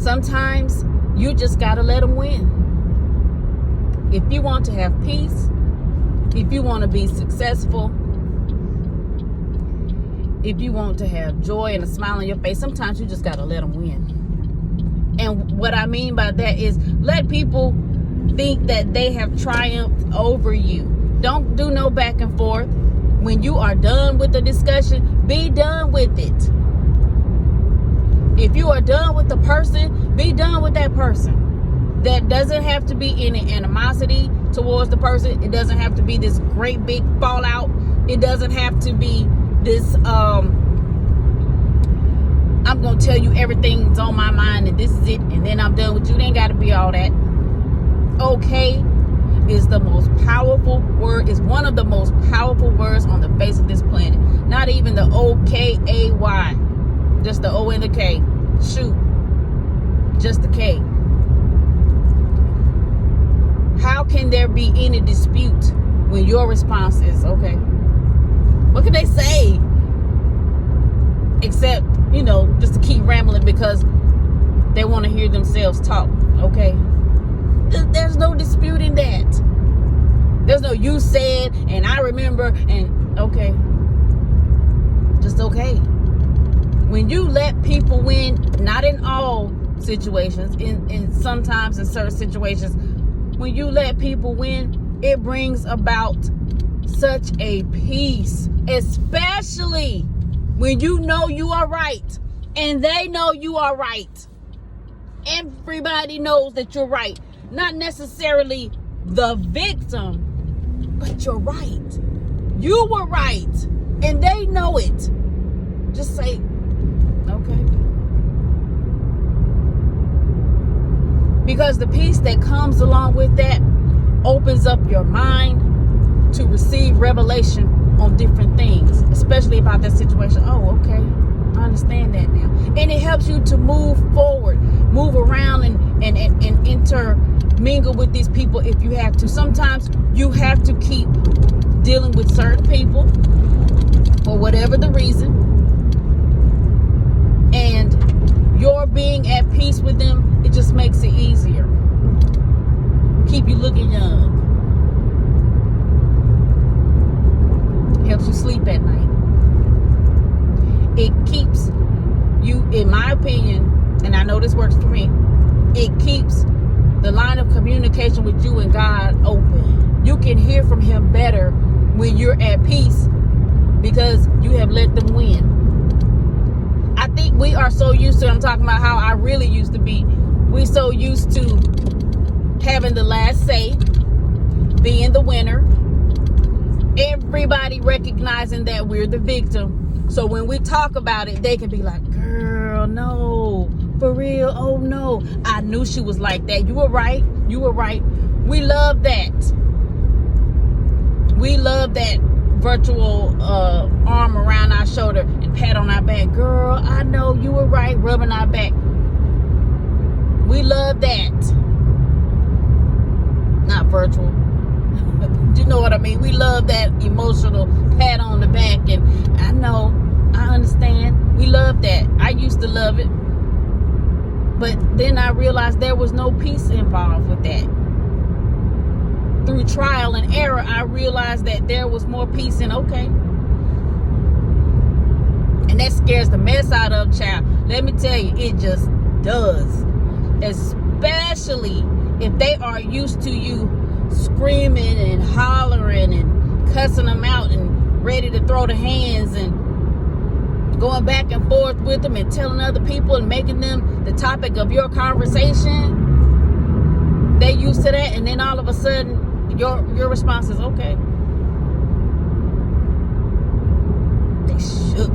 Sometimes you just got to let them win. If you want to have peace, if you want to be successful, if you want to have joy and a smile on your face, sometimes you just got to let them win. And what I mean by that is let people think that they have triumphed over you. Don't do no back and forth. When you are done with the discussion, be done with it. If you are done with the person, be done with that person. That doesn't have to be any animosity towards the person. It doesn't have to be this great big fallout. It doesn't have to be this, I'm going to tell you everything's on my mind and this is it and then I'm done with you. It ain't got to be all that. Okay is the most powerful word, is one of the most powerful words on the face of this planet. Not even the O-K-A-Y. Just the O and the K. Shoot. Just the K. How can there be any dispute when your response is, okay? What can they say? Except, just to keep rambling because they want to hear themselves talk, okay? There's no disputing that. There's no you said and I remember and okay. Just okay. When you let people win, not in all situations, in sometimes in certain situations, when you let people win, it brings about such a peace, especially when you know you are right and they know you are right. Everybody knows that you're right. Not necessarily the victim, but you're right. You were right and they know it. Just say, okay. Because the peace that comes along with that opens up your mind to receive revelation on different things, especially about that situation. Oh, okay. I understand that now. And it helps you to move forward, move around and intermingle with these people if you have to. Sometimes you have to keep dealing with certain people for whatever the reason. And your being at peace with them, it just makes it easier. Keep you looking young. Helps you sleep at night. It keeps you, in my opinion, and I know this works for me, it keeps the line of communication with you and God open. You can hear from Him better when you're at peace because you have let them win. I think we are so used to, I'm talking about how I really used to be, we're so used to having the last say, being the winner, everybody recognizing that we're the victim. So when we talk about it, they can be like, girl, no, for real, oh no, I knew she was like that. You were right. You were right. We love that. We love that virtual arm around our shoulder and pat on our back. Girl, I know you were right, rubbing our back. We love that. Not virtual. You know what I mean? We love that emotional pat on the back, and I know, I understand. We love that. I used to love it. But then I realized there was no peace involved with that. Through trial and error, I realized that there was more peace in, okay. And that scares the mess out of a child. Let me tell you, it just does. Especially if they are used to you screaming and hollering and cussing them out and ready to throw the hands and going back and forth with them and telling other people and making them the topic of your conversation. They used to that, and then all of a sudden your response is okay. They shook.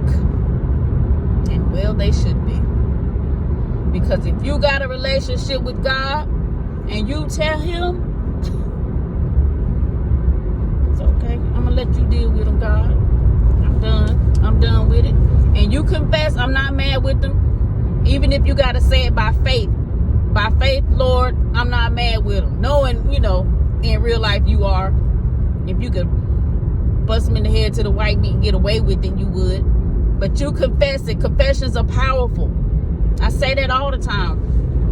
And well, they should be. Because if you got a relationship with God and you tell Him, it's okay, I'm gonna let you deal with them, God. I'm done with it. And you confess, I'm not mad with them. Even if you gotta say it by faith. By faith, Lord, I'm not mad with them. Knowing, in real life you are. If you could bust them in the head to the white meat and get away with it, you would. But you confess it. Confessions are powerful. I say that all the time.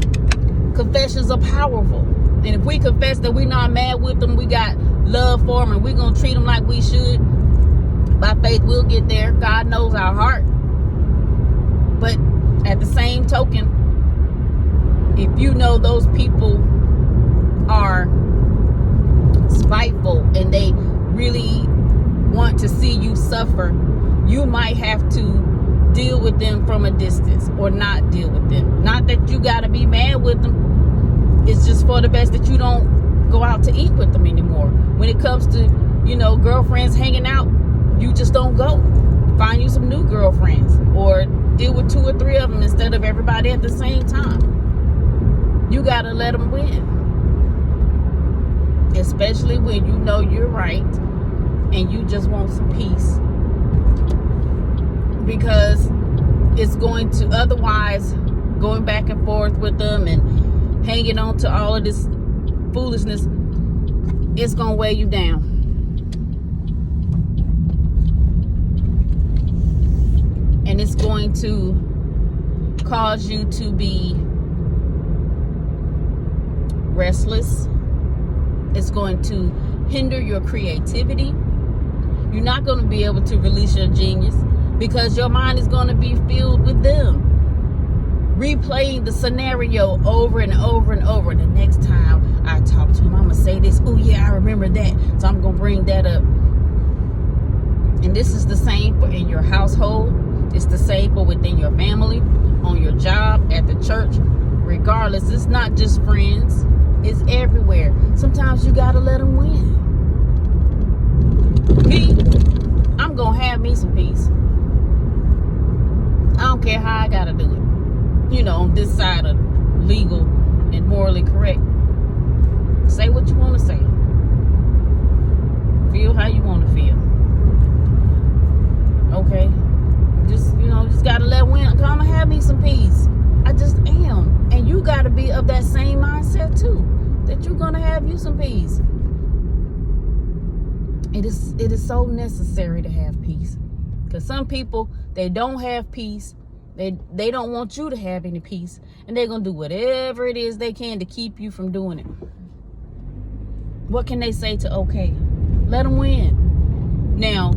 confessions are powerful. And if we confess that we're not mad with them, we got love for them, and we're going to treat them like we should, by faith, we'll get there. God knows our heart. But at the same token, if you know those people are spiteful and they really want to see you suffer, you might have to deal with them from a distance or not deal with them. Not that you got to be mad with them. It's just for the best that you don't go out to eat with them anymore. When it comes to, girlfriends hanging out, you just don't go. Find you some new girlfriends, or deal with 2 or 3 of them instead of everybody at the same time. You got to let them win. Especially when you know you're right and you just want some peace. Because it's going to, otherwise, going back and forth with them and hanging on to all of this foolishness, it's going to weigh you down. And it's going to cause you to be restless. It's going to hinder your creativity. You're not going to be able to release your genius because your mind is going to be filled with them. Replaying the scenario over and over and over. The next time I talk to him, I'm going to say this. Oh, yeah, I remember that. So I'm going to bring that up. And this is the same for in your household. It's the same for within your family, on your job, at the church. Regardless, it's not just friends. It's everywhere. Sometimes you got to let them win. Me, I'm going to have me some peace. I don't care how I got to do it. On this side of legal and morally correct. Say what you want to say. Feel how you want to feel. Okay? Just got to let win. I'm going to have me some peace. I just am. And you got to be of that same mindset too. That you're going to have you some peace. It is so necessary to have peace. Because some people, they don't have peace. They don't want you to have any peace. And they're going to do whatever it is they can to keep you from doing it. What can they say to okay? Let them win. Now,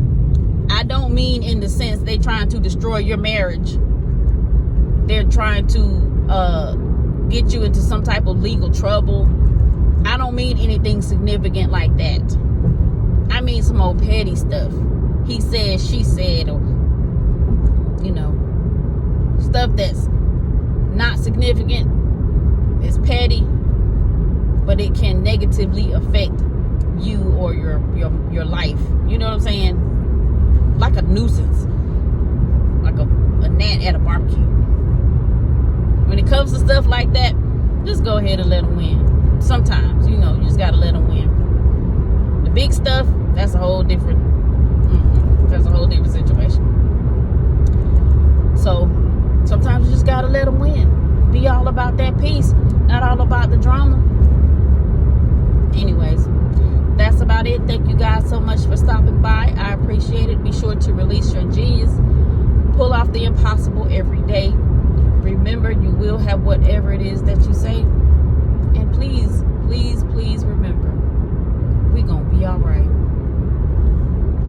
I don't mean in the sense they trying to destroy your marriage. They're trying to get you into some type of legal trouble. I don't mean anything significant like that. I mean some old petty stuff. He said, she said, or, stuff that's not significant. It's petty, but it can negatively affect you or your life. You know what I'm saying? Like a nuisance. Like a gnat at a barbecue. When it comes to stuff like that, just go ahead and let them win. Sometimes, you just got to let them win. The big stuff, that's a whole different situation. So, sometimes you just got to let them win. Be all about that peace, not all about the drama. Anyways, that's about it. Thank you guys so much for stopping by. I appreciate it. Be sure to release your genius. Pull off the impossible every day. Remember, you will have whatever it is that you say. And please, please, please remember, we're going to be all right.